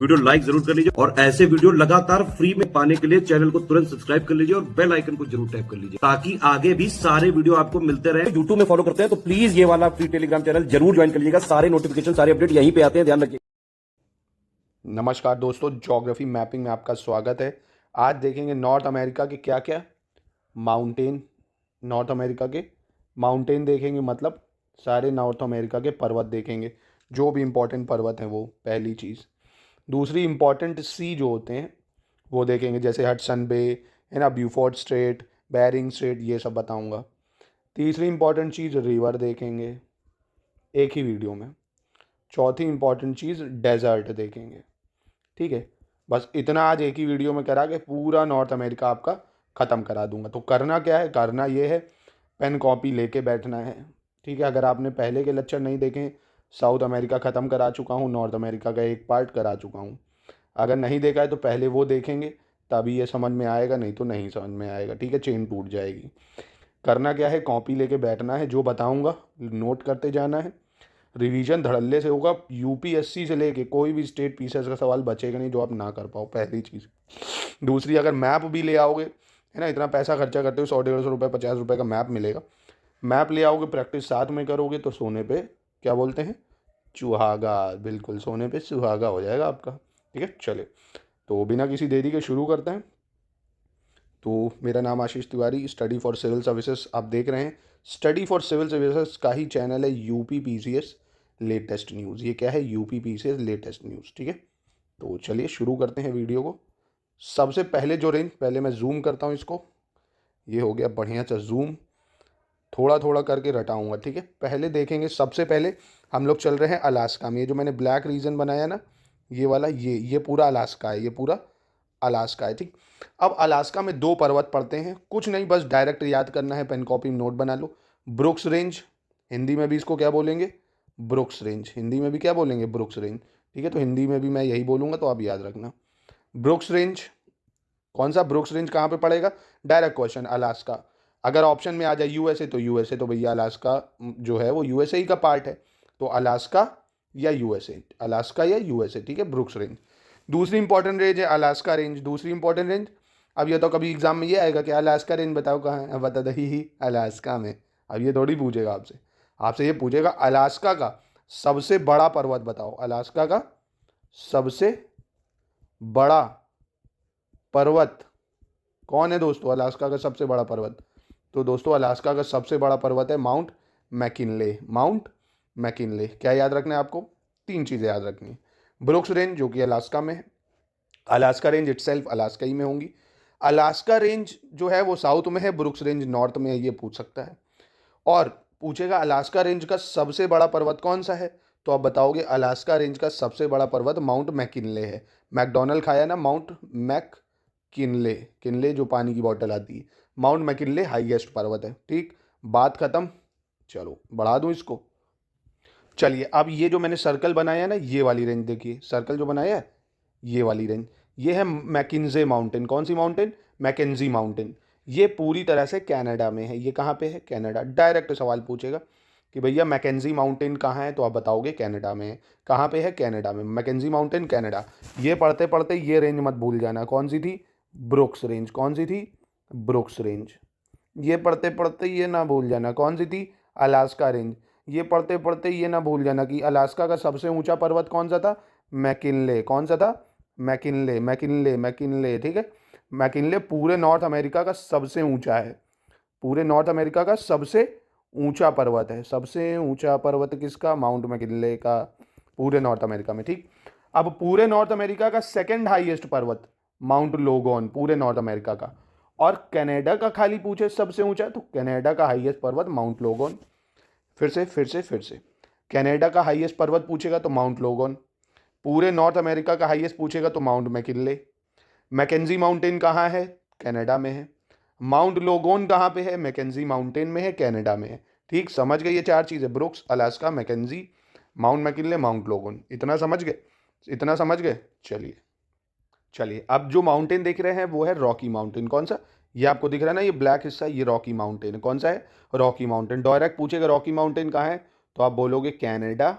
Video like जरूर कर लीजिए और ऐसे वीडियो लगातार फ्री में पाने के लिए चैनल को तुरंत सब्सक्राइब कर लीजिए और बेल आइकन को जरूर टैप कर लीजिए ताकि आगे भी सारे वीडियो आपको मिलते रहे। यूट्यूब में फॉलो करते हैं तो प्लीज ये वाला फ्री टेलीग्राम चैनल जरूर ज्वाइन कर लीजिएगा। सारे नोटिफिकेशन सारे अपडेट यहीं पे आते हैं, ध्यान रखिए। नमस्कार दोस्तों, ज्योग्राफी मैपिंग में आपका स्वागत है। आज देखेंगे नॉर्थ अमेरिका के क्या क्या माउंटेन, नॉर्थ अमेरिका के माउंटेन देखेंगे, मतलब सारे नॉर्थ अमेरिका के पर्वत देखेंगे, जो भी इम्पोर्टेंट पर्वत हैं वो पहली चीज़। दूसरी इम्पॉर्टेंट सी जो होते हैं वो देखेंगे, जैसे हडसन बे है ना, ब्यूफोर्ट स्ट्रेट, बेरिंग स्ट्रेट, ये सब बताऊंगा। तीसरी इम्पॉर्टेंट चीज़ रिवर देखेंगे एक ही वीडियो में। चौथी इम्पॉर्टेंट चीज़ डेजर्ट देखेंगे। ठीक है, बस इतना आज एक ही वीडियो में करा के पूरा नॉर्थ अमेरिका आपका ख़त्म करा दूंगा। तो करना क्या है, करना ये है, पेन कॉपी लेके बैठना है। ठीक है, अगर आपने पहले के लेक्चर नहीं देखे, साउथ अमेरिका ख़त्म करा चुका हूँ, नॉर्थ अमेरिका का एक पार्ट करा चुका हूँ। अगर नहीं देखा है तो पहले वो देखेंगे, तभी ये समझ में आएगा, नहीं तो नहीं समझ में आएगा। ठीक है, चेन टूट जाएगी। करना क्या है, कॉपी लेके बैठना है, जो बताऊँगा नोट करते जाना है। रिवीजन धड़ल्ले से होगा, यूपीएससी से लेके कोई भी स्टेट पीसीएस का सवाल बचेगा नहीं जो आप ना कर पाओ, पहली चीज़। दूसरी, अगर मैप भी ले आओगे, है ना, इतना पैसा खर्चा करते हो, 100-150 रुपये 50 रुपये का मैप मिलेगा, मैप ले आओगे, प्रैक्टिस साथ में करोगे तो सोने पे क्या बोलते हैं, चुहागा। बिल्कुल सोने पे सुहागा हो जाएगा आपका। ठीक है, चले तो बिना किसी देरी के शुरू करते हैं। तो मेरा नाम Ashish Tiwari, study for civil services आप देख रहे हैं। स्टडी फॉर सिविल सर्विसेज का ही चैनल है यूपी पीसीएस लेटेस्ट न्यूज़। ये क्या है, यूपी पीसीएस लेटेस्ट न्यूज़। ठीक है, तो चलिए शुरू करते हैं वीडियो को। सबसे पहले जो रेंज, पहले मैं जूम करता हूँ इसको, ये हो गया बढ़िया सा जूम, थोड़ा थोड़ा करके रटाऊँगा। ठीक है, पहले देखेंगे, सबसे पहले हम लोग चल रहे हैं अलास्का में। ये जो मैंने ब्लैक रीजन बनाया ना, ये वाला, ये पूरा अलास्का है, ये पूरा अलास्का है। ठीक, अब अलास्का में दो पर्वत पड़ते हैं, कुछ नहीं, बस डायरेक्ट याद करना है, पेन कॉपी नोट बना लो। ब्रुक्स रेंज, हिंदी में भी इसको क्या बोलेंगे, ब्रुक्स रेंज, हिंदी में भी क्या बोलेंगे, ब्रुक्स रेंज। ठीक है, तो हिंदी में भी मैं यही बोलूँगा, तो आप याद रखना। ब्रुक्स रेंज, कौन सा ब्रुक्स रेंज कहाँ पे पड़ेगा, डायरेक्ट क्वेश्चन, अलास्का। अगर ऑप्शन में आ जाए यूएसए तो यूएसए, तो भैया अलास्का जो है वो यूएसए ही का पार्ट है, तो अलास्का या यूएसए, अलास्का या यूएसए। ठीक है, ब्रुक्स रेंज। दूसरी इंपॉर्टेंट रेंज है अलास्का रेंज, दूसरी इंपॉर्टेंट रेंज। अब ये तो कभी एग्जाम में ये आएगा कि अलास्का रेंज बताओ कहाँ है, अब बता दो ही अलास्का में। अब ये थोड़ी पूछेगा आपसे, आपसे ये पूछेगा अलास्का का सबसे बड़ा पर्वत बताओ, अलास्का का सबसे बड़ा पर्वत कौन है दोस्तों, अलास्का का सबसे बड़ा पर्वत। तो दोस्तों अलास्का का सबसे बड़ा पर्वत है माउंट मैकिनले। माउंट मैकिनले, क्या याद रखना है आपको, तीन चीज़ें याद रखनी है। ब्रुक्स रेंज जो कि अलास्का में है, अलास्का रेंज इटसेल्फ अलास्का ही में होंगी। अलास्का रेंज जो है वो साउथ में है, ब्रुक्स रेंज नॉर्थ में है, ये पूछ सकता है। और पूछेगा अलास्का रेंज का सबसे बड़ा पर्वत कौन सा है, तो आप बताओगे अलास्का रेंज का सबसे बड़ा पर्वत माउंट मैकिनले है। मैकडोनल्ड खाया ना, माउंट मैक किनले, किनले जो पानी की बोतल आती है, माउंट मैकिनले हाईएस्ट पर्वत है। ठीक, बात खत्म। चलो बढ़ा दूं इसको। चलिए, अब ये जो मैंने सर्कल बनाया है ना, ये वाली रेंज देखिए, सर्कल जो बनाया है ये वाली रेंज, ये है मैकिन्जे माउंटेन। कौन सी माउंटेन, मैकेंजी माउंटेन। ये पूरी तरह से कनाडा में है। ये कहाँ पे है, कनाडा। डायरेक्ट सवाल पूछेगा कि भैया मैकेंजी माउंटेन कहाँ है, तो आप बताओगे कनाडा में है। कहाँ पे है, कनाडा में, मैकेंजी माउंटेन कनाडा। ये पढ़ते पढ़ते ये रेंज मत भूल जाना, कौन सी थी, ब्रुक्स रेंज। कौन सी थी, ब्रुक्स रेंज। ये पढ़ते पढ़ते ये ना भूल जाना, कौन सी थी, अलास्का रेंज। ये पढ़ते पढ़ते ये ना भूल जाना कि अलास्का का सबसे ऊंचा पर्वत कौन सा था, मैकिनले। कौन सा था, मैकिनले, मैकिनले, मैकिनले। ठीक है, मैकिनले पूरे नॉर्थ अमेरिका का सबसे ऊंचा है, पूरे नॉर्थ अमेरिका का सबसे ऊंचा पर्वत है। सबसे ऊंचा पर्वत किसका, माउंट मैकिनले का, पूरे नॉर्थ अमेरिका में। ठीक, अब पूरे नॉर्थ अमेरिका का सेकंड हाईएस्ट पर्वत माउंट लोगोन, पूरे नॉर्थ अमेरिका का। और कनाडा का खाली पूछे सबसे ऊंचा, तो कनाडा का हाईएस्ट पर्वत माउंट लोगोन। फिर से कनाडा का हाईएस्ट पर्वत पूछेगा तो माउंट लोगन, पूरे नॉर्थ अमेरिका का हाईएस्ट पूछेगा तो माउंट मैकिनले। मैकेंजी माउंटेन कहाँ है, कनाडा में है। माउंट लोगोन कहाँ पे है, मैकेंजी माउंटेन में है, कनाडा में है। ठीक, समझ गए ये चार चीज़ें, Brooks, Alaska, Mackenzie, Mount McKinley, Mount Logan. इतना समझ गए, इतना समझ गए। चलिए चलिए, अब जो माउंटेन देख रहे हैं वो है रॉकी माउंटेन। कौन सा, ये आपको दिख रहा है ना, ये ब्लैक हिस्सा, ये रॉकी माउंटेन है। कौन सा है, रॉकी माउंटेन। डायरेक्ट पूछेगा रॉकी माउंटेन कहाँ है, तो आप बोलोगे कनाडा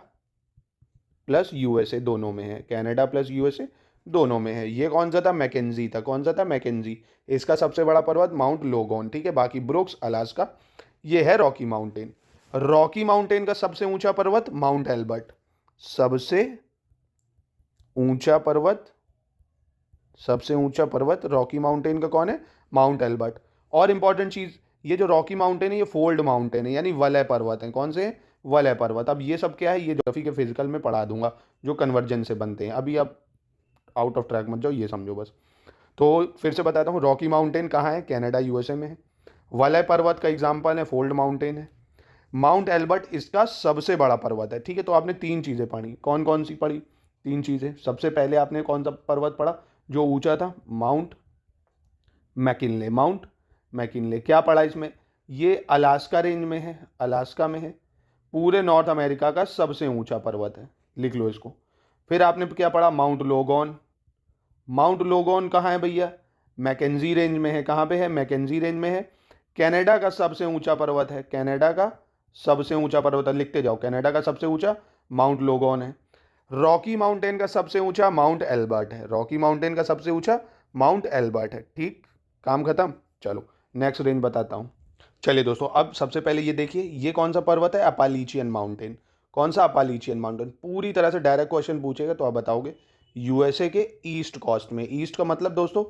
प्लस यूएसए दोनों में है, कनाडा प्लस यूएसए दोनों में है। ये कौन सा था? मैकेंजी था। कौन सा था? मैकेंजी। इसका सबसे बड़ा पर्वत माउंट लोगोन, ठीक है। बाकी ब्रुक्स, अलास्का, ये है रॉकी माउंटेन। रॉकी माउंटेन का सबसे ऊंचा पर्वत माउंट एल्बर्ट। सबसे ऊंचा पर्वत, सबसे ऊंचा पर्वत रॉकी माउंटेन का कौन है? Mount Elbert. और इंपॉर्टेंट चीज, ये जो रॉकी माउंटेन है ये फोल्ड माउंटेन है, यानी वलय पर्वत है। कौन से हैं? वलय पर्वत। अब ये सब क्या है, ये ज्योग्राफी के फिजिकल में पढ़ा दूंगा, जो कन्वर्जन से बनते हैं। अभी आप आउट ऑफ ट्रैक मत जाओ, ये समझो बस। तो फिर से बताता हूँ, रॉकी माउंटेन कहाँ है? कनाडा यूएसए में है। वलय पर्वत का एग्जाम्पल है फोल्ड माउंटेन है। माउंट एल्बर्ट इसका सबसे बड़ा पर्वत है, ठीक है। तो आपने तीन चीज़ें पढ़ी, कौन कौन सी पढ़ी? तीन चीज़ें। सबसे पहले आपने कौन सा पर्वत पढ़ा जो ऊंचा था? Mount McKinley. माउंट मैकिनले क्या पढ़ा इसमें? ये अलास्का रेंज में है, अलास्का में है। पूरे नॉर्थ अमेरिका का सबसे ऊंचा पर्वत है, लिख लो इसको। फिर आपने क्या पढ़ा? माउंट लोगोन। माउंट लोगोन कहाँ है भैया? मैकेंजी रेंज में है। कहाँ पे है? मैकेंजी रेंज में है। कनाडा का सबसे ऊंचा पर्वत है, कनाडा का सबसे ऊंचा पर्वत है, लिखते जाओ। कनाडा का सबसे ऊंचा माउंट लोगोन है। रॉकी माउंटेन का सबसे ऊंचा माउंट एल्बर्ट है। रॉकी माउंटेन का सबसे ऊंचा माउंट एल्बर्ट है, ठीक। काम खत्म। चलो नेक्स्ट रेंज बताता हूँ। चलिए दोस्तों, अब सबसे पहले ये देखिए, ये कौन सा पर्वत है? अपालीचियन माउंटेन। कौन सा? अपालीचियन माउंटेन। पूरी तरह से डायरेक्ट क्वेश्चन पूछेगा तो आप बताओगे। यूएसए के ईस्ट कोस्ट में, ईस्ट का मतलब दोस्तों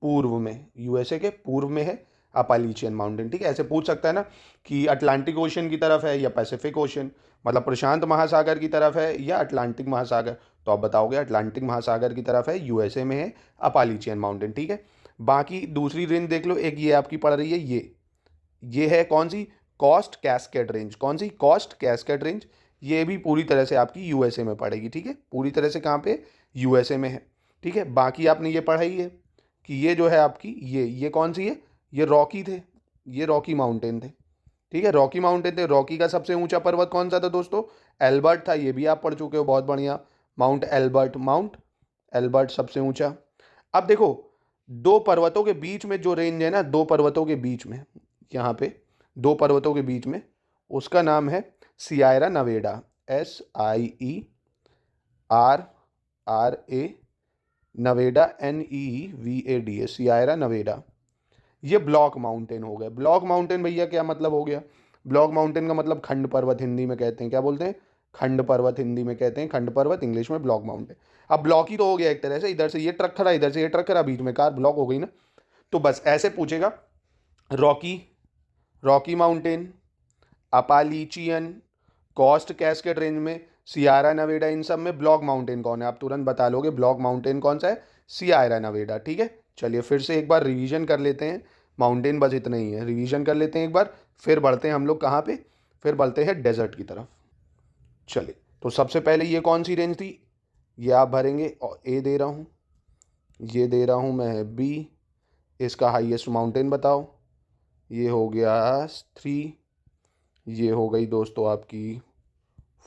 पूर्व में, यूएसए के पूर्व में है अपालीचियन माउंटेन, ठीक है। ऐसे पूछ सकता है ना कि अटलांटिक ओशन की तरफ है या पैसिफिक ओशन, मतलब प्रशांत महासागर की तरफ है या अटलांटिक महासागर, तो आप बताओगे अटलांटिक महासागर की तरफ है, यूएसए में है अपालीचियन माउंटेन, ठीक है। बाकी दूसरी रेंज देख लो, एक ये आपकी पड़ रही है, ये है कौन सी? Cost Cascade range. कौन सी? Cost Cascade range. ये भी पूरी तरह से आपकी यूएसए में पड़ेगी, ठीक है। पूरी तरह से कहाँ पे? यूएसए में है, ठीक है। बाकी आपने ये पढ़ा ही है कि ये जो है आपकी, ये कौन सी है? ये रॉकी थे, ये रॉकी माउंटेन थे, ठीक है। रॉकी माउंटेन थे। रॉकी का सबसे ऊंचा पर्वत कौन सा था दोस्तों? एल्बर्ट था। ये भी आप पढ़ चुके हो, बहुत बढ़िया। माउंट एल्बर्ट, माउंट एल्बर्ट सबसे ऊंचा। अब देखो, दो पर्वतों के बीच में जो रेंज है ना, दो पर्वतों के बीच में, यहाँ पे दो पर्वतों के बीच में, उसका नाम है Sierra Nevada. SIERRA, Nevada, NEVADA, Sierra Nevada. ये ब्लॉक माउंटेन हो गए। ब्लॉक माउंटेन भैया क्या मतलब हो गया? ब्लॉक माउंटेन का मतलब खंड पर्वत हिंदी में कहते हैं। क्या बोलते हैं? खंड पर्वत हिंदी में कहते हैं, खंड पर्वत इंग्लिश में ब्लॉक माउंटेन। अब ब्लॉक ही तो हो गया एक तरह से, इधर से ये ट्रक खड़ा, इधर से ये ट्रक खड़ा, बीच में कार, ब्लॉक हो गई ना। तो बस ऐसे पूछेगा, Rocky, Rocky Mountain, Appalachian, Coast Cascade Range में, सियारा नवेडा, इन सब में ब्लॉक माउंटेन कौन है? आप तुरंत बता लोगे ब्लॉक माउंटेन कौन सा है? सियारा नवेडा, ठीक है। चलिए फिर से एक बार रिवीजन कर लेते हैं। माउंटेन बस इतना ही है, रिवीजन कर लेते हैं एक बार, फिर बढ़ते हैं हम लोग कहाँ पे? फिर बढ़ते हैं डेजर्ट की तरफ। चलिए, तो सबसे पहले ये कौन सी रेंज थी? ये आप भरेंगे, और ए दे रहा हूँ, ये दे रहा हूँ मैं बी। इसका हाईएस्ट माउंटेन बताओ। ये हो गया 3, ये हो गई दोस्तों आपकी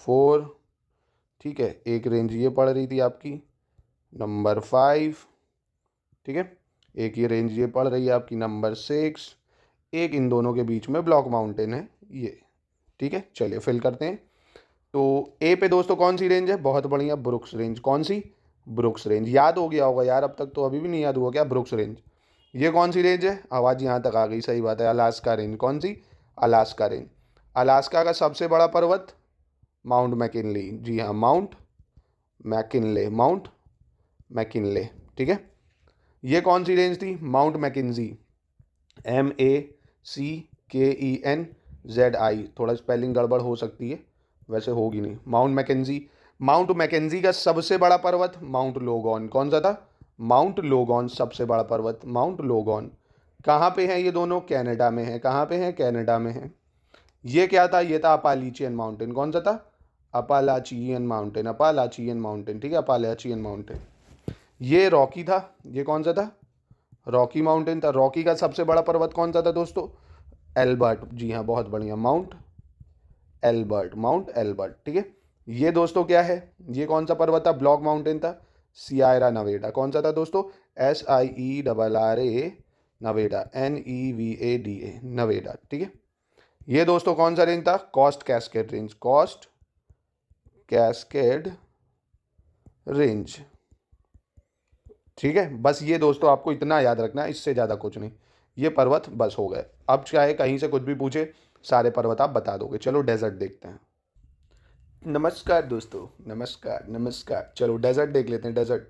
4, ठीक है। एक रेंज ये पड़ रही थी आपकी नंबर 5, ठीक है। एक ये रेंज ये पड़ रही है आपकी नंबर 6। एक इन दोनों के बीच में ब्लॉक माउंटेन है ये, ठीक है। चलिए फिल करते हैं। तो ए पे दोस्तों कौन सी रेंज है? बहुत बढ़िया, ब्रुक्स रेंज। कौन सी? Brooks range. याद हो गया होगा यार, अब तक तो अभी भी नहीं याद हुआ क्या? Brooks range. ये कौन सी रेंज है? आवाज़ यहाँ तक आ गई, सही बात है, अलास्का रेंज। कौन सी? Alaska range. अलास्का का सबसे बड़ा पर्वत माउंट मैकिनली, जी हाँ, माउंट मैकिनले, माउंट मैकिनले, ठीक है। ये कौन सी रेंज थी? Mount McKenzie, MACKENZI। थोड़ा स्पेलिंग गड़बड़ हो सकती है, वैसे होगी नहीं। Mount McKenzie. माउंट मैकेंजी का सबसे बड़ा पर्वत माउंट लोगोन। कौन सा था? माउंट लोगोन सबसे बड़ा पर्वत, माउंट लोगोन। कहाँ पे है ये दोनों? कनाडा में है। कहाँ पे है? कनाडा में है। ये क्या था? ये था अपालीचियन माउंटेन। कौन सा था? अपालाचियन माउंटेन, अपालाचियन माउंटेन, ठीक है, अपालाचियन माउंटेन। ये रॉकी था। ये कौन सा था? रॉकी माउंटेन था। रॉकी का सबसे बड़ा पर्वत कौन सा था दोस्तों? एल्बर्ट, जी हाँ, बहुत बढ़िया, माउंट एल्बर्ट, माउंट एल्बर्ट, ठीक है। ये दोस्तों क्या है? ये कौन सा पर्वत था? ब्लॉक माउंटेन था, सियारा नवेडा। कौन सा था दोस्तों? SIERRA नवेडा, NEVADA, नवेडा, ठीक है। ये दोस्तों कौन सा रेंज था? Cost Cascade range, cost Cascade range. ठीक है, बस ये दोस्तों आपको इतना याद रखना है, इससे ज़्यादा कुछ नहीं। ये पर्वत बस हो गए। अब चाहे कहीं से कुछ भी पूछे, सारे पर्वत आप बता दोगे। चलो डेजर्ट देखते हैं। नमस्कार दोस्तों, नमस्कार नमस्कार। चलो डेजर्ट देख लेते हैं। डेजर्ट,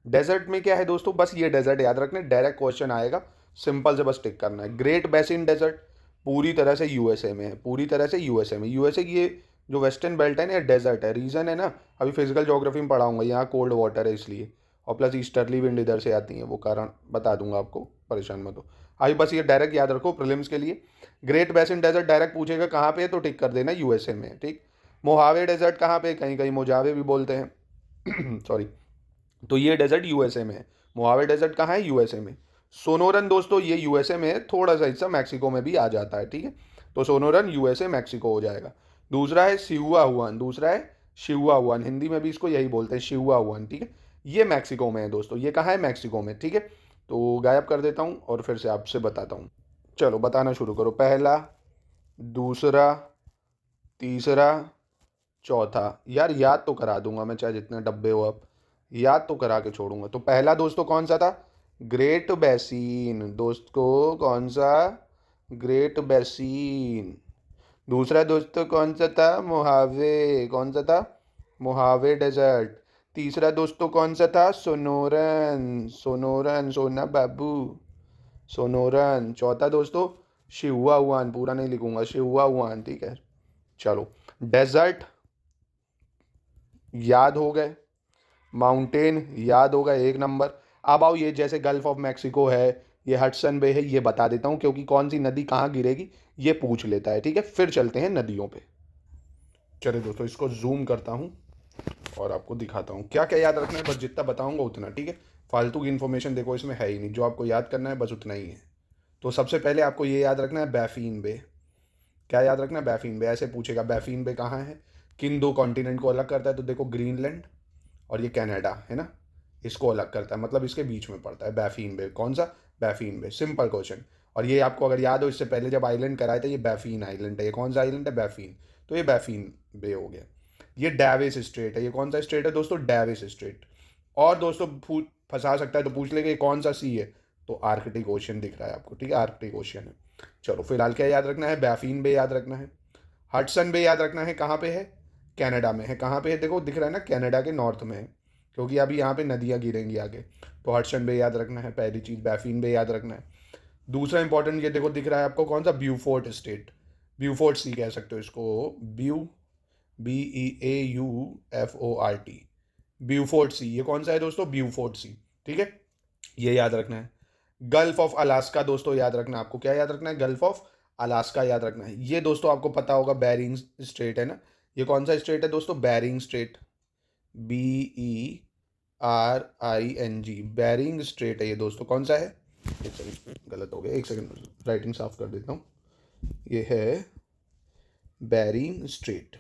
डेजर्ट में क्या है दोस्तों, बस ये डेजर्ट याद रखना है, डायरेक्ट क्वेश्चन आएगा, सिंपल से बस टिक करना है। ग्रेट बेसिन डेजर्ट पूरी तरह से यूएसए में है, पूरी तरह से यूएसए में। यूएसए की ये जो वेस्टर्न बेल्ट है ना, ये डेजर्ट है। रीज़न है ना, अभी फिजिकल ज्योग्राफी में पढ़ाऊंगा, यहाँ कोल्ड वाटर है इसलिए, और प्लस ईस्टर्ली विंड इधर से आती है, वो कारण बता दूंगा आपको, परेशान मत हो। अभी बस ये डायरेक्ट याद रखो प्रीलिम्स के लिए। ग्रेट बेसिन डेजर्ट डायरेक्ट पूछेगा कहाँ पे है, तो टिक कर देना यूएसए में, ठीक। मोहावे डेजर्ट कहाँ पे, कहीं कहीं मोजावे भी बोलते हैं सॉरी। तो ये डेजर्ट यूएसए में है। मोहावे डेजर्ट कहाँ है, यूएसए में। सोनोरन दोस्तों ये यूएसए में है, थोड़ा सा हिस्सा मैक्सिको में भी आ जाता है, ठीक है। तो सोनोरन यूएसए मैक्सिको हो जाएगा। दूसरा है शिहुआ हुआन, दूसरा है शिहुआ हुआन, हिंदी में भी इसको यही बोलते हैं, शिहुआ हुआन, ठीक है। ये मैक्सिको में है दोस्तों, ये कहाँ है, मैक्सिको में, ठीक है। तो गायब कर देता हूँ और फिर से आपसे बताता हूँ। चलो बताना शुरू करो। पहला, दूसरा, तीसरा, चौथा। यार याद तो करा दूंगा मैं, चाहे जितने डब्बे हो, अब याद तो करा के छोड़ूंगा। तो पहला दोस्तों कौन सा था, ग्रेट बेसिन दोस्त को, कौन सा, ग्रेट बेसिन। दूसरा दोस्तों कौन सा था, मोहावे, कौन सा था, मोहावे डेजर्ट। तीसरा दोस्तों कौन सा था, सोनोरन, सोनोरन सोना बाबू, सोनोरन। चौथा दोस्तों शिहुआ हुआन, पूरा नहीं लिखूंगा, शिहुआ हुआन, ठीक है। चलो डेजर्ट याद हो गए, माउंटेन याद होगा, एक नंबर। अब आओ ये जैसे गल्फ ऑफ मैक्सिको है, ये हडसन बे है, ये बता देता हूँ क्योंकि कौन सी नदी कहाँ गिरेगी ये पूछ लेता है, ठीक है। फिर चलते हैं नदियों पे। चलिए दोस्तों इसको जूम करता हूँ और आपको दिखाता हूँ क्या क्या याद रखना है, बस जितना बताऊँगा उतना, ठीक है। फालतू की इन्फॉर्मेशन देखो इसमें है ही नहीं, जो आपको याद करना है बस उतना ही है। तो सबसे पहले आपको ये याद रखना है, बैफिन बे। क्या याद रखना है, बैफिन बे। ऐसे पूछेगा बैफिन बे कहाँ है, किन दो कॉन्टिनेंट को अलग करता है, तो देखो ग्रीनलैंड और ये कनाडा है ना, इसको अलग करता है, मतलब इसके बीच में पड़ता है बैफिन बे। कौन सा, बैफिन बे, सिंपल क्वेश्चन। और ये आपको अगर याद हो, इससे पहले जब आइलैंड कराया था, ये बैफिन आइलैंड है। ये कौन सा आइलैंड है, बैफिन। तो ये बैफिन बे हो गया। ये डेविस स्ट्रेट है, ये कौन सा स्ट्रेट है दोस्तों, डेविस स्ट्रेट। और दोस्तों फंसा सकता है तो पूछ लेगा ये कौन सा सी है, तो आर्कटिक ओशियन दिख रहा है आपको, ठीक है, आर्कटिक ओशियन है। चलो फिलहाल क्या याद रखना है, बैफिन बे याद रखना है। हडसन बे याद रखना है, कहाँ पे है, कनाडा में है। कहाँ पे है, देखो दिख रहा है ना, कनाडा के नॉर्थ में है, क्योंकि अभी यहाँ पे नदियाँ गिरेंगी आगे। तो हडसन बे याद रखना है पहली चीज़, बैफिन बे याद रखना है। दूसरा इंपॉर्टेंट ये देखो दिख रहा है आपको, कौन सा, ब्यूफोर्ट स्टेट, ब्यूफोर्ट सी कह सकते हो इसको, BEAUFORT, ब्यूफोर्ट सी। ये कौन सा है दोस्तों, ब्यूफोर्ट सी, ठीक है, ये याद रखना है। गल्फ ऑफ अलास्का दोस्तों याद रखना है आपको, क्या याद रखना है, गल्फ ऑफ अलास्का याद रखना है। ये दोस्तों आपको पता होगा बेरिंग स्ट्रेट है ना, ये कौन सा स्ट्रेट है दोस्तों, Bering Strait, BERING, Bering Strait है ये दोस्तों। कौन सा है, एक सेकंड गलत हो गया, एक सेकंड राइटिंग साफ कर देता हूँ। ये है बेरिंग स्ट्रेट,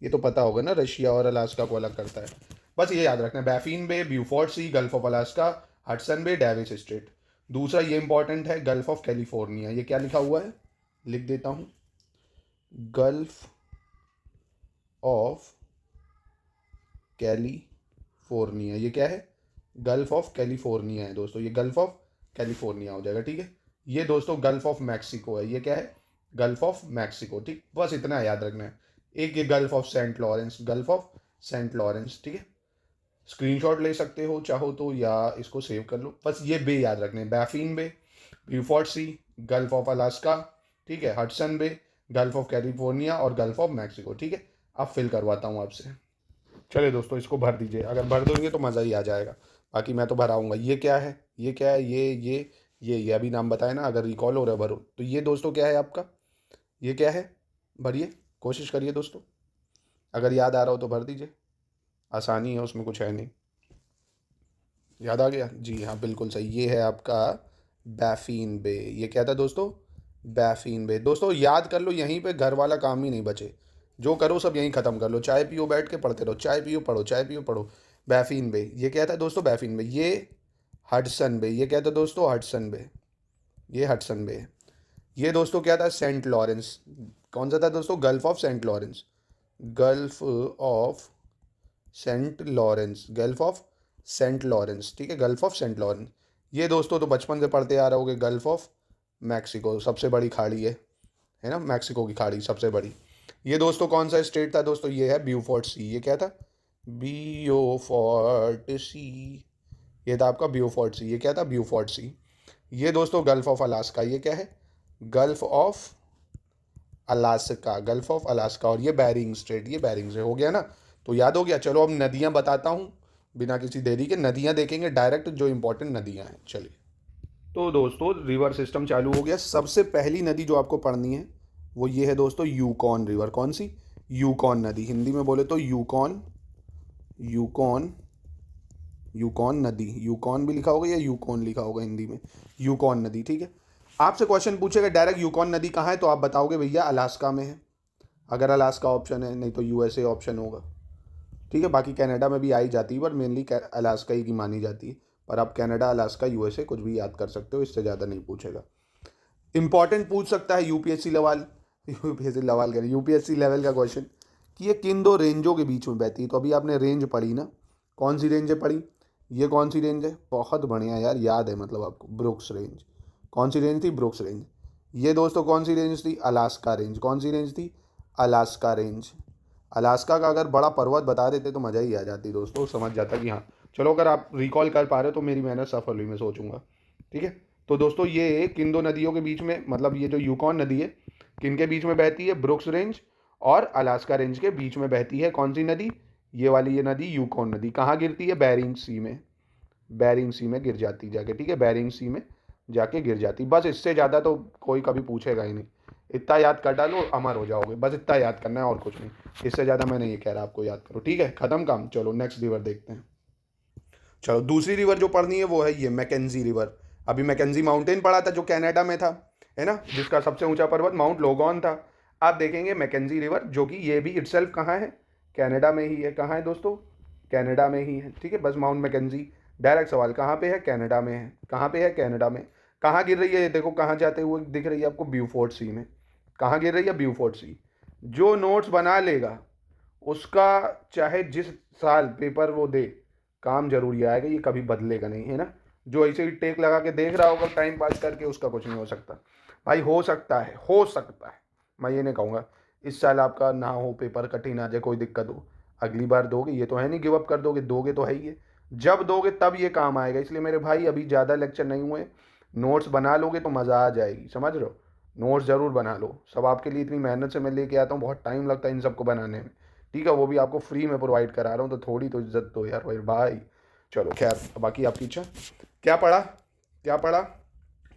ये तो पता होगा ना, रशिया और अलास्का को अलग करता है। बस ये याद रखना है, Baffin Bay, Beaufort Sea, Gulf of Alaska, Hudson Bay, Davis Strait. दूसरा ये इंपॉर्टेंट है, गल्फ ऑफ कैलिफोर्निया। ये क्या लिखा हुआ है, लिख देता हूँ, गल्फ ऑफ कैलिफोर्निया। ये क्या है, गल्फ ऑफ कैलिफोर्निया है दोस्तों, ये गल्फ ऑफ कैलिफोर्निया हो जाएगा, ठीक है। ये दोस्तों गल्फ ऑफ मैक्सिको है, ये क्या है, गल्फ ऑफ मैक्सिको, ठीक। बस इतना याद रखना है। एक ये Gulf of Saint Lawrence, Gulf of Saint Lawrence, ठीक है। स्क्रीनशॉट ले सकते हो चाहो तो, या इसको सेव कर लो। बस ये बे याद रखने हैं, Baffin Bay, Beaufort Sea, Gulf of Alaska, ठीक है, Hudson Bay, Gulf of California और गल्फ ऑफ मैक्सिको, ठीक है। अब फिल करवाता हूँ आपसे। चलिए दोस्तों इसको भर दीजिए, अगर भर दोगे तो मज़ा ही आ जाएगा, बाकी मैं तो भराऊंगा। ये क्या है, ये क्या है, ये अभी नाम बताया ना, अगर रिकॉल हो रहा है भरो। तो ये दोस्तों क्या है आपका, ये क्या है, भरिए, कोशिश करिए दोस्तों, अगर याद आ रहा हो तो भर दीजिए, आसानी है उसमें, कुछ है नहीं। याद आ गया, जी हाँ बिल्कुल सही, ये है आपका बैफिन बे। ये क्या था दोस्तों, बैफिन बे। दोस्तों याद कर लो, यहीं पे घर वाला काम ही नहीं बचे, जो करो सब यहीं ख़त्म कर लो, चाय पियो बैठ के पढ़ते रहो, चाय पियो पढ़ो, चाय पियो पढ़ो। बैफिन बे, ये क्या था दोस्तों, बैफिन बे। ये हडसन बे, ये क्या था दोस्तों, हडसन बे, ये हडसन बे। ये दोस्तों क्या था, सेंट लॉरेंस। कौन सा था दोस्तों, Gulf of Saint Lawrence, Gulf of Saint Lawrence, Gulf of Saint Lawrence, ठीक है, गल्फ ऑफ सेंट लॉरेंस। ये दोस्तों तो बचपन से पढ़ते आ रहे होगे, गल्फ ऑफ मैक्सिको सबसे बड़ी खाड़ी है ना, मैक्सिको की खाड़ी सबसे बड़ी। ये दोस्तों कौन सा स्टेट था दोस्तों, ये है ब्यूफोर्ट सी। ये क्या था, ब्यूफोर्ट सी, ये था आपका ब्यूफोर्ट सी। ये क्या था, ब्यूफोर्ट सी। ये दोस्तों गल्फ ऑफ अलास्का, ये क्या है, gulf of Alaska, gulf of Alaska. और ये बैरिंग स्ट्रेट, ये बैरिंग से हो गया ना, तो याद हो गया। चलो अब नदियां बताता हूँ बिना किसी देरी के, नदियां देखेंगे डायरेक्ट, जो इंपॉर्टेंट नदियां हैं। चलिए, तो दोस्तों रिवर सिस्टम चालू हो गया। सबसे पहली नदी जो आपको पढ़नी है वो ये है दोस्तों, यूकॉन रिवर। कौन सी, यूकॉन नदी। हिंदी में बोले तो यूकॉन, यूकॉन, यूकॉन नदी। यूकॉन भी लिखा होगा या यूकॉन लिखा होगा हिंदी में, यूकॉन नदी, ठीक है। आपसे क्वेश्चन पूछेगा डायरेक्ट, यूकॉन नदी कहाँ है, तो आप बताओगे भैया अलास्का में है, अगर अलास्का ऑप्शन है, नहीं तो यूएसए ऑप्शन होगा, ठीक है। बाकी कनाडा में भी आई जाती है, पर मेनली अलास्का ही की मानी जाती है। पर आप कनाडा, अलास्का, यूएसए कुछ भी याद कर सकते हो, इससे ज़्यादा नहीं पूछेगा। इंपॉर्टेंट पूछ सकता है यूपीएससी लेवल, यूपीएससी लेवल का क्वेश्चन, कि ये किन दो रेंजों के बीच में बहती है। तो अभी आपने रेंज पढ़ी ना, कौन सी रेंज है पढ़ी, ये कौन सी रेंज है, बहुत बढ़िया यार, याद है मतलब आपको, ब्रुक्स रेंज। कौन सी रेंज थी, ब्रुक्स रेंज। ये दोस्तों कौन सी रेंज थी, अलास्का रेंज। कौन सी रेंज थी, अलास्का रेंज। अलास्का का अगर बड़ा पर्वत बता देते तो मज़ा ही आ जाती दोस्तों, समझ जाता कि हाँ चलो, अगर आप रिकॉल कर पा रहे हो तो मेरी मेहनत सफल हुई, मैं सोचूंगा, ठीक है। तो दोस्तों ये किन दो नदियों के बीच में, मतलब ये जो यूकॉन नदी है किन के बीच में बहती है, ब्रुक्स रेंज और अलास्का रेंज के बीच में बहती है। कौन सी नदी, ये वाली, ये नदी यूकॉन नदी। कहाँ गिरती है, बैरिंग सी में, बैरिंग सी में गिर जाती जाके, ठीक है, बैरिंग सी में जाके गिर जाती। बस इससे ज़्यादा तो कोई कभी पूछेगा ही नहीं, इतना याद कर डालो अमर हो जाओगे, बस इतना याद करना है और कुछ नहीं, इससे ज़्यादा मैं नहीं कह रहा आपको याद करो, ठीक है, ख़त्म काम। चलो नेक्स्ट रिवर देखते हैं। चलो दूसरी रिवर जो पढ़नी है वो है ये मैकेंजी रिवर। अभी मैकेंजी माउंटेन पढ़ा था जो कनाडा में था, है ना, जिसका सबसे ऊंचा पर्वत माउंट लोगॉन था। आप देखेंगे मैकेंजी रिवर, जो कि ये भी इटसेल्फ कहाँ है, कनाडा में ही है। कहाँ है दोस्तों, कनाडा में ही है, ठीक है। बस माउंट मैकेंजी, डायरेक्ट सवाल, कहाँ पे है, कनाडा में है। कहाँ पे है, कनाडा में। कहाँ गिर रही है, ये देखो कहाँ जाते हुए दिख रही है आपको, ब्यूफोर्ट सी में। कहाँ गिर रही है, ब्यूफोर्ट सी। जो नोट्स बना लेगा उसका चाहे जिस साल पेपर वो दे, काम जरूरी आएगा, ये कभी बदलेगा नहीं, है ना। जो ऐसे ही टेक लगा के देख रहा होगा टाइम पास करके, उसका कुछ नहीं हो सकता भाई। हो सकता है, हो सकता है, मैं ये नहीं कहूँगा इस साल आपका ना हो, पेपर कठिन आ जाए, कोई दिक्कत हो, अगली बार दोगे, ये तो है नहीं गिव अप कर दोगे, दोगे तो है ही है। जब दोगे तब ये काम आएगा। इसलिए मेरे भाई अभी ज़्यादा लेक्चर नहीं हुए, नोट्स बना लोगे तो मज़ा आ जाएगी, समझ रहे हो। नोट्स ज़रूर बना लो, सब आपके लिए इतनी मेहनत से मैं लेके आता हूँ, बहुत टाइम लगता है इन सबको बनाने में, ठीक है। वो भी आपको फ्री में प्रोवाइड करा रहा हूँ, तो थोड़ी तो इज्जत दो यार भाई। चलो खैर, बाकी आपकी इच्छा। क्या पढ़ा, क्या पढ़ा,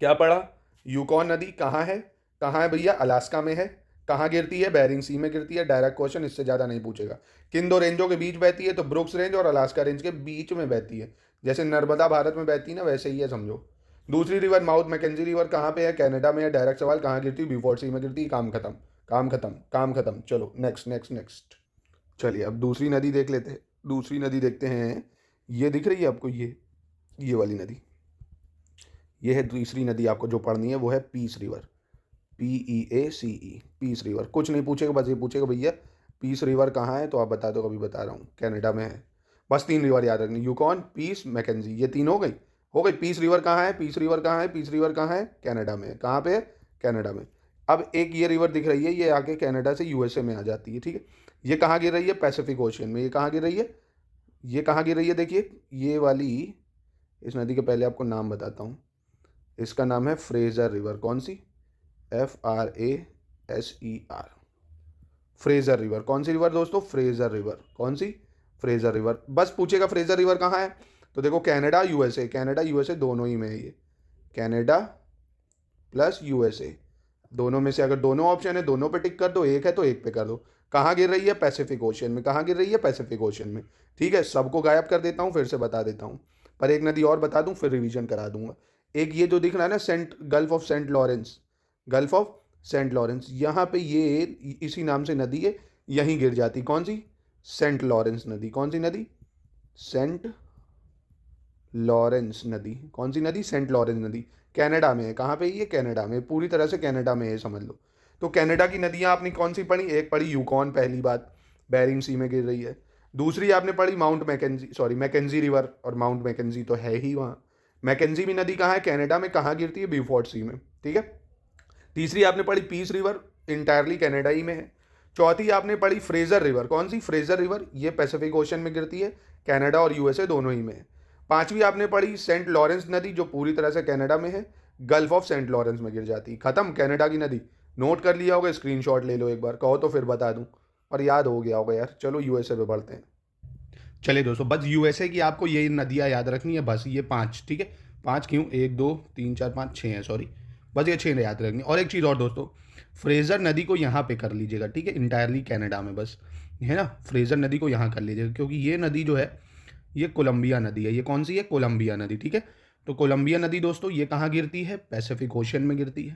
क्या पढ़ा, यूकॉन नदी कहाँ है भैया, अलास्का में है। कहाँ गिरती है, बैरिंग सी में गिरती है। डायरेक्ट क्वेश्चन, इससे ज़्यादा नहीं पूछेगा। किन दो रेंजों के बीच बहती है, तो ब्रुक्स रेंज और अलास्का रेंज के बीच में बहती है। जैसे नर्मदा भारत में बहती है ना, वैसे ही है समझो। दूसरी रिवर माउथ मैकेंजी रिवर कहाँ पे है, कनाडा में है। डायरेक्ट सवाल, कहाँ गिरती है, ब्यूफोर्ट सी में गिरती है। काम खत्म, काम खत्म, काम खत्म। चलो नेक्स्ट नेक्स्ट नेक्स्ट। चलिए अब दूसरी नदी देख लेते हैं। दूसरी नदी देखते हैं, ये दिख रही है आपको, ये वाली नदी, ये है दूसरी नदी आपको जो पढ़नी है, वो है Peace River, PEACE, Peace River. कुछ नहीं पूछेगा, बस ये पूछेगा भैया पीस रिवर कहाँ है, तो आप बता दो, कभी बता रहा हूँ, कनाडा में है। बस 3 रिवर याद रखनी, यूकॉन, पीस, मैकेंजी, ये 3 हो गई, हो गई। पीस रिवर कहाँ है, पीस रिवर कहाँ है, पीस रिवर कहाँ है, कनाडा में है। कहाँ पे है, कनाडा में। अब एक ये रिवर दिख रही है, ये आके कनाडा से यूएसए में आ जाती है, ठीक है। ये कहाँ गिर रही है, पैसिफिक ओशियन में। ये कहाँ गिर रही है, ये कहाँ गिर रही है, देखिए ये वाली। इस नदी के पहले आपको नाम बताता हूँ, इसका नाम है फ्रेजर रिवर। कौन सी, FRASER, फ्रेजर रिवर। कौन सी रिवर दोस्तों, फ्रेजर रिवर। कौन सी, फ्रेजर रिवर। बस पूछेगा फ्रेजर रिवर कहाँ है, तो देखो कनाडा यूएसए, कनाडा यूएसए दोनों ही में है ये, कनाडा प्लस यूएसए, दोनों में से अगर दोनों ऑप्शन है दोनों पे टिक कर दो, एक है तो एक पे कर दो। कहाँ गिर रही है, पैसिफिक ओशियन में। कहाँ गिर रही है, पैसिफिक ओशियन में, ठीक है। सबको गायब कर देता हूँ, फिर से बता देता हूँ, पर एक नदी और बता दूँ फिर रिवीजन करा दूंगा। एक ये जो दिख रहा है ना, Gulf of Saint Lawrence, Gulf of Saint Lawrence, यहाँ पे ये इसी नाम से नदी है, यहीं गिर जाती। कौन सी, सेंट लॉरेंस नदी। कौन सी नदी, सेंट लॉरेंस नदी। कौन सी नदी, सेंट लॉरेंस नदी। कनाडा में है। कहाँ पे, ये कनाडा में, पूरी तरह से कनाडा में है समझ लो। तो कनाडा की नदियाँ आपने कौन सी पढ़ी, एक पढ़ी यूकॉन, पहली बात, बैरिंग सी में गिर रही है। दूसरी आपने पढ़ी Mount Mackenzie, sorry Mackenzie River, और माउंट मैकेंजी तो है ही वहाँ। मैकेंजी भी नदी कहाँ है, कनाडा में, कहाँ गिरती है, ब्यूफोर्ट सी में, ठीक है। तीसरी आपने पढ़ी पीस रिवर, इंटायरली कनाडा ही में है। चौथी आपने पढ़ी फ्रेजर रिवर, कौन सी, फ्रेजर रिवर, ये पैसिफिक ओशन में गिरती है, कनाडा और यूएसए दोनों ही में है। पांचवी आपने पढ़ी सेंट लॉरेंस नदी, जो पूरी तरह से कनाडा में है, गल्फ ऑफ सेंट लॉरेंस में गिर जाती है। खत्म, कनाडा की नदी। नोट कर लिया होगा, स्क्रीनशॉट ले लो एक बार, कहो तो फिर बता दूं, और याद हो गया होगा यार। चलो यूएसए पे बढ़ते हैं। चलिए दोस्तों, बस यूएसए की आपको ये नदियाँ याद रखनी है, बस ये 5, ठीक है। 5 क्यों, 1 2 3 4 5 6 है, सॉरी, बस ये 6 याद रखनी। और एक चीज़ और दोस्तों, फ्रेजर नदी को यहाँ पे कर लीजिएगा, ठीक है, इंटायरली कनाडा में, बस है ना। फ्रेजर नदी को यहाँ कर लीजिएगा, क्योंकि ये नदी जो है ये कोलंबिया नदी है। ये कौन सी है, कोलंबिया नदी, ठीक है। तो कोलंबिया नदी दोस्तों ये कहाँ गिरती है, पैसिफिक ओशन में गिरती है।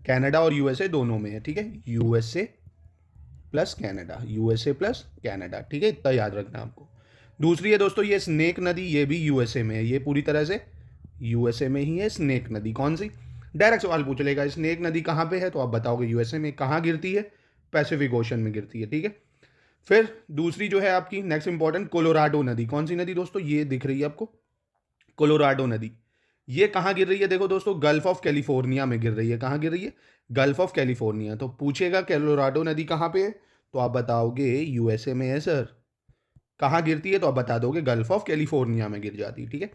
कनाडा और यूएसए दोनों में है, ठीक है, USA plus Canada, USA plus Canada, ठीक है, इतना याद रखना आपको। दूसरी है दोस्तों ये स्नेक नदी, ये भी यूएसए में है, ये पूरी तरह से यूएसए में ही है। स्नेक नदी कौन सी, डायरेक्ट सवाल पूछ लेगा, स्नेक नदी कहाँ पे है, तो आप बताओगे यूएसए में। कहाँ गिरती है, पैसिफिक ओशन में गिरती है, ठीक है। फिर दूसरी जो है आपकी नेक्स्ट इंपॉर्टेंट, कोलोराडो नदी, कौन सी नदी दोस्तों, ये दिख रही है आपको, कोलोराडो नदी। ये कहाँ गिर रही है, देखो दोस्तों, गल्फ ऑफ कैलिफोर्निया में गिर रही है। कहाँ गिर रही है, गल्फ ऑफ कैलिफोर्निया। तो पूछेगा कोलोराडो नदी कहाँ पे है, तो आप बताओगे यूएसए में है सर। कहाँ गिरती है, तो आप बता दोगे गल्फ ऑफ कैलिफोर्निया में गिर जाती है, ठीक है।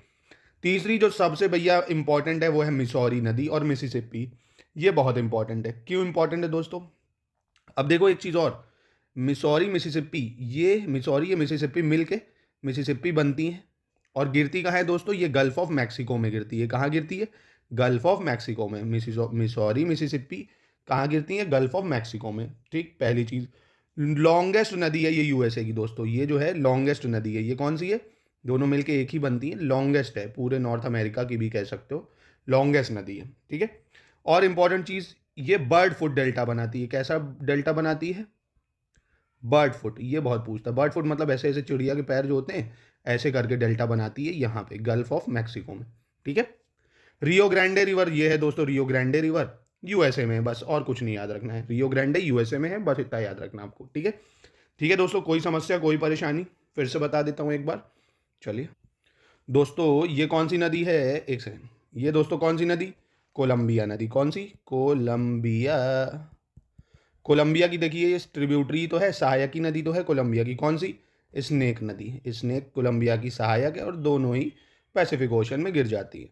तीसरी जो सबसे भैया इंपॉर्टेंट है वो है मिसौरी नदी और मिसिसिपी। ये बहुत इंपॉर्टेंट है। क्यों इंपॉर्टेंट है दोस्तों, अब देखो एक चीज़ और, मिसौरी मिसिसिपी, ये मिसौरी ये मिसिसिपी मिल के मिसिसिपी बनती हैं, और गिरती कहाँ है दोस्तों, ये गल्फ ऑफ मैक्सिको में गिरती है। कहाँ गिरती है, गल्फ ऑफ मैक्सिको में। मिसौरी मिसिसिपी कहाँ गिरती है, गल्फ ऑफ मैक्सिको में, ठीक। पहली चीज़, लॉन्गेस्ट नदी है ये यूएसए की दोस्तों, ये जो है लॉन्गेस्ट नदी है। ये कौन सी है, दोनों मिलके एक ही बनती है, लॉन्गेस्ट है, पूरे नॉर्थ अमेरिका की भी कह सकते हो, लॉन्गेस्ट नदी है, ठीक है। और इंपॉर्टेंट चीज़, ये बर्ड फुट डेल्टा बनाती है। कैसा डेल्टा बनाती है, बर्ड फुट, ये बहुत पूछता है। बर्ड फुट मतलब ऐसे ऐसे चिड़िया के पैर जो होते हैं, ऐसे करके डेल्टा बनाती है यहाँ पे गल्फ ऑफ मैक्सिको में, ठीक है। रियो ग्रांडे रिवर, ये है दोस्तों रियो ग्रांडे रिवर, यूएसए में है, बस और कुछ नहीं याद रखना है। रियो ग्रांडे यूएसए में है, बस इतना याद रखना आपको, ठीक है। ठीक है दोस्तों, कोई समस्या कोई परेशानी, फिर से बता देता हूँ एक बार। चलिए दोस्तों, ये कौन सी नदी है, एक सेकंड, ये दोस्तों कौन सी नदी, कोलंबिया नदी। कौन सी, कोलंबिया। कोलंबिया की देखिए ये ट्रिब्यूटरी तो है, सहायकी नदी तो है कोलंबिया की, कौन सी, स्नेक नदी। स्नेक कोलंबिया की सहायक है, और दोनों ही पैसिफिक ओशन में गिर जाती है।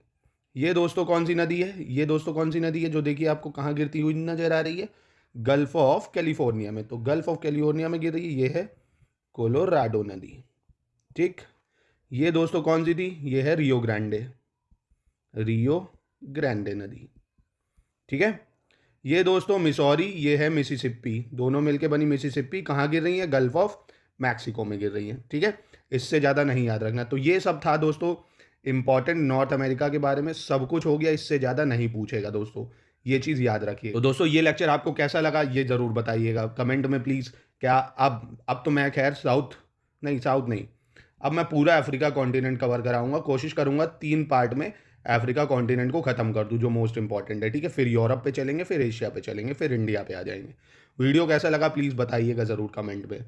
ये दोस्तों कौन सी नदी है, ये दोस्तों कौन सी नदी है जो देखिए आपको कहाँ गिरती हुई नजर आ रही है, गल्फ ऑफ कैलिफोर्निया में। तो गल्फ ऑफ कैलिफोर्निया में गिर रही है, ये है कोलोराडो नदी, ठीक। ये दोस्तों कौन सी थी, ये है रियो ग्रांडे, रियो ग्रांडे नदी, ठीक है। ये दोस्तों मिसौरी, ये है मिसिसिपी, दोनों मिलके बनी मिसिसिपी। कहाँ गिर रही है, गल्फ ऑफ मैक्सिको में गिर रही है, ठीक है। इससे ज़्यादा नहीं याद रखना। तो ये सब था दोस्तों इंपॉर्टेंट नॉर्थ अमेरिका के बारे में, सब कुछ हो गया, इससे ज़्यादा नहीं पूछेगा दोस्तों, ये चीज़ याद रखिए। तो दोस्तों ये लेक्चर आपको कैसा लगा ये ज़रूर बताइएगा कमेंट में प्लीज़। क्या अब तो मैं खैर साउथ नहीं, अब मैं पूरा अफ्रीका कॉन्टिनेंट कवर कराऊंगा, कोशिश करूंगा 3 पार्ट में अफ्रीका कॉन्टिनेंट को ख़त्म कर दूं, जो मोस्ट इंपॉर्टेंट है, ठीक है। फिर यूरोप पे चलेंगे, फिर एशिया पे चलेंगे, फिर इंडिया पे आ जाएंगे। वीडियो कैसा लगा प्लीज़ बताइएगा ज़रूर कमेंट पे।